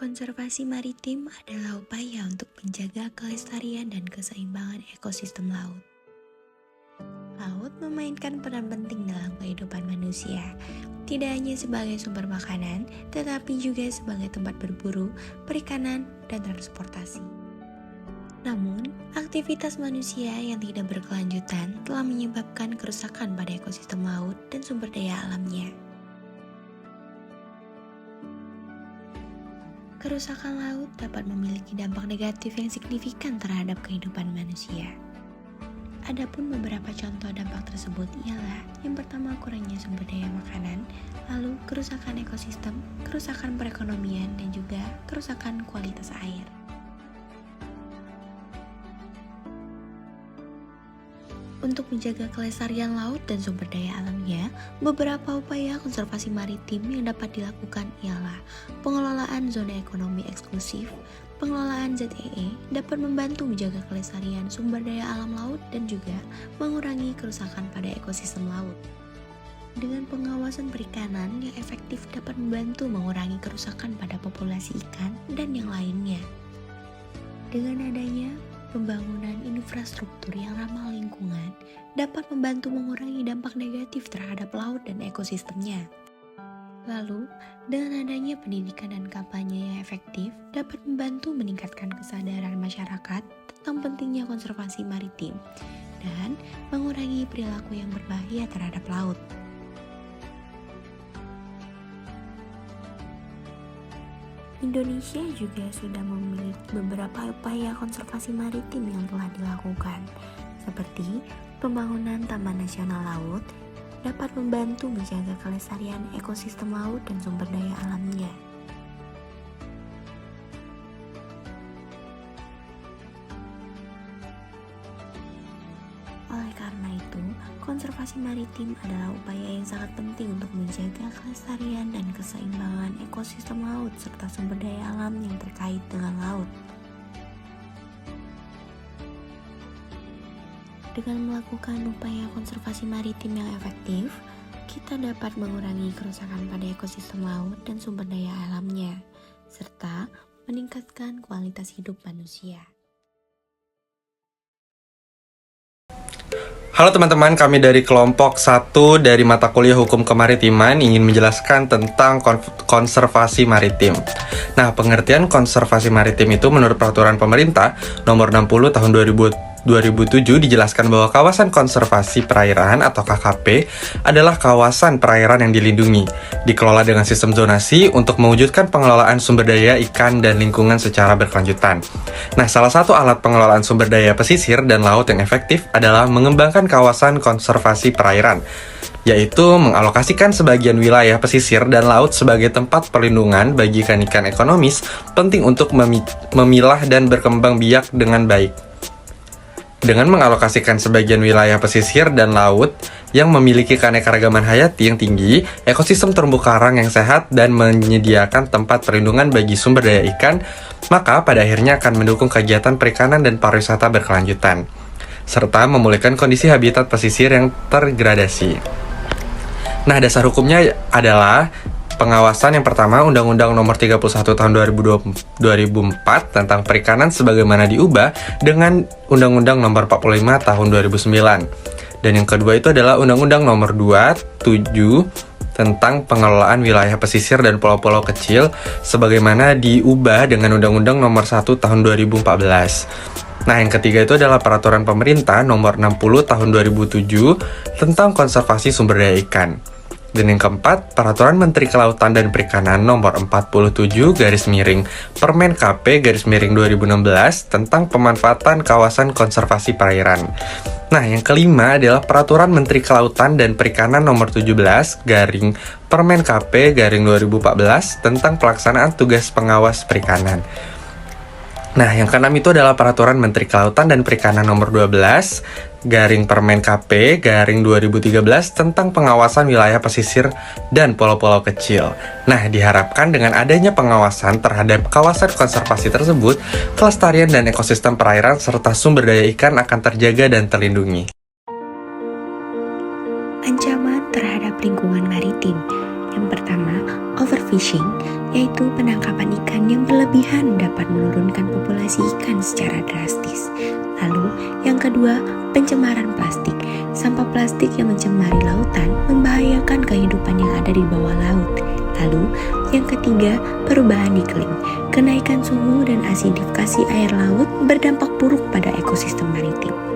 Konservasi maritim adalah upaya untuk menjaga kelestarian dan keseimbangan ekosistem laut. Laut memainkan peran penting dalam kehidupan manusia, tidak hanya sebagai sumber makanan, tetapi juga sebagai tempat berburu, perikanan, dan transportasi. Namun, aktivitas manusia yang tidak berkelanjutan telah menyebabkan kerusakan pada ekosistem laut dan sumber daya alamnya. Kerusakan laut dapat memiliki dampak negatif yang signifikan terhadap kehidupan manusia. Adapun beberapa contoh dampak tersebut ialah yang pertama kurangnya sumber daya makanan, lalu kerusakan ekosistem, kerusakan perekonomian, dan juga kerusakan kualitas air. Untuk menjaga kelestarian laut dan sumber daya alamnya, beberapa upaya konservasi maritim yang dapat dilakukan ialah pengelolaan zona ekonomi eksklusif. Pengelolaan ZEE dapat membantu menjaga kelestarian sumber daya alam laut dan juga mengurangi kerusakan pada ekosistem laut. Dengan pengawasan perikanan yang efektif dapat membantu mengurangi kerusakan pada populasi ikan dan yang lainnya. Dengan adanya pembangunan infrastruktur yang ramah lingkungan dapat membantu mengurangi dampak negatif terhadap laut dan ekosistemnya. Lalu, dengan adanya pendidikan dan kampanye yang efektif dapat membantu meningkatkan kesadaran masyarakat tentang pentingnya konservasi maritim dan mengurangi perilaku yang berbahaya terhadap laut. Indonesia juga sudah memiliki beberapa upaya konservasi maritim yang telah dilakukan, seperti pembangunan Taman Nasional Laut dapat membantu menjaga kelestarian ekosistem laut dan sumber daya alamnya. Oleh karena itu, konservasi maritim adalah upaya yang sangat penting untuk menjaga kelestarian dan keseimbangan ekosistem laut serta sumber daya alam yang terkait dengan laut. Dengan melakukan upaya konservasi maritim yang efektif, kita dapat mengurangi kerusakan pada ekosistem laut dan sumber daya alamnya, serta meningkatkan kualitas hidup manusia. Halo teman-teman, kami dari kelompok 1 dari mata kuliah Hukum Kemaritiman ingin menjelaskan tentang konservasi maritim. Nah, pengertian konservasi maritim itu menurut peraturan pemerintah nomor 60 tahun 2007 dijelaskan bahwa kawasan konservasi perairan atau KKP adalah kawasan perairan yang dilindungi, dikelola dengan sistem zonasi untuk mewujudkan pengelolaan sumber daya ikan dan lingkungan secara berkelanjutan. Nah, salah satu alat pengelolaan sumber daya pesisir dan laut yang efektif adalah mengembangkan kawasan konservasi perairan, yaitu mengalokasikan sebagian wilayah pesisir dan laut sebagai tempat perlindungan bagi ikan-ikan ekonomis penting untuk memilah dan berkembang biak dengan baik. Dengan mengalokasikan sebagian wilayah pesisir dan laut yang memiliki keanekaragaman hayati yang tinggi, ekosistem terumbu karang yang sehat, dan menyediakan tempat perlindungan bagi sumber daya ikan, maka pada akhirnya akan mendukung kegiatan perikanan dan pariwisata berkelanjutan, serta memulihkan kondisi habitat pesisir yang tergradasi. Nah, dasar hukumnya adalah pengawasan yang pertama, Undang-Undang Nomor 31 Tahun 2004 tentang perikanan sebagaimana diubah dengan Undang-Undang Nomor 45 Tahun 2009. Dan yang kedua itu adalah Undang-Undang Nomor 27 tentang pengelolaan wilayah pesisir dan pulau-pulau kecil sebagaimana diubah dengan Undang-Undang Nomor 1 Tahun 2014. Nah, yang ketiga itu adalah Peraturan Pemerintah Nomor 60 Tahun 2007 tentang konservasi sumber daya ikan. Dan yang keempat, Peraturan Menteri Kelautan dan Perikanan Nomor 47 Permen KP 2016 tentang pemanfaatan kawasan konservasi perairan. Nah, yang kelima adalah Peraturan Menteri Kelautan dan Perikanan Nomor 17 Permen KP 2014 tentang pelaksanaan tugas pengawas perikanan. Nah, yang keenam itu adalah Peraturan Menteri Kelautan dan Perikanan Nomor 12 Permen KP 2013 tentang pengawasan wilayah pesisir dan pulau-pulau kecil. Nah, diharapkan dengan adanya pengawasan terhadap kawasan konservasi tersebut, kelestarian dan ekosistem perairan serta sumber daya ikan akan terjaga dan terlindungi. Ancaman terhadap lingkungan maritim. Yang pertama, overfishing. yaitu penangkapan ikan yang berlebihan dapat menurunkan populasi ikan secara drastis. Lalu, yang kedua, pencemaran plastik. Sampah plastik yang mencemari lautan membahayakan kehidupan yang ada di bawah laut. Lalu, yang ketiga, perubahan iklim. Kenaikan suhu dan asidifikasi air laut berdampak buruk pada ekosistem maritim.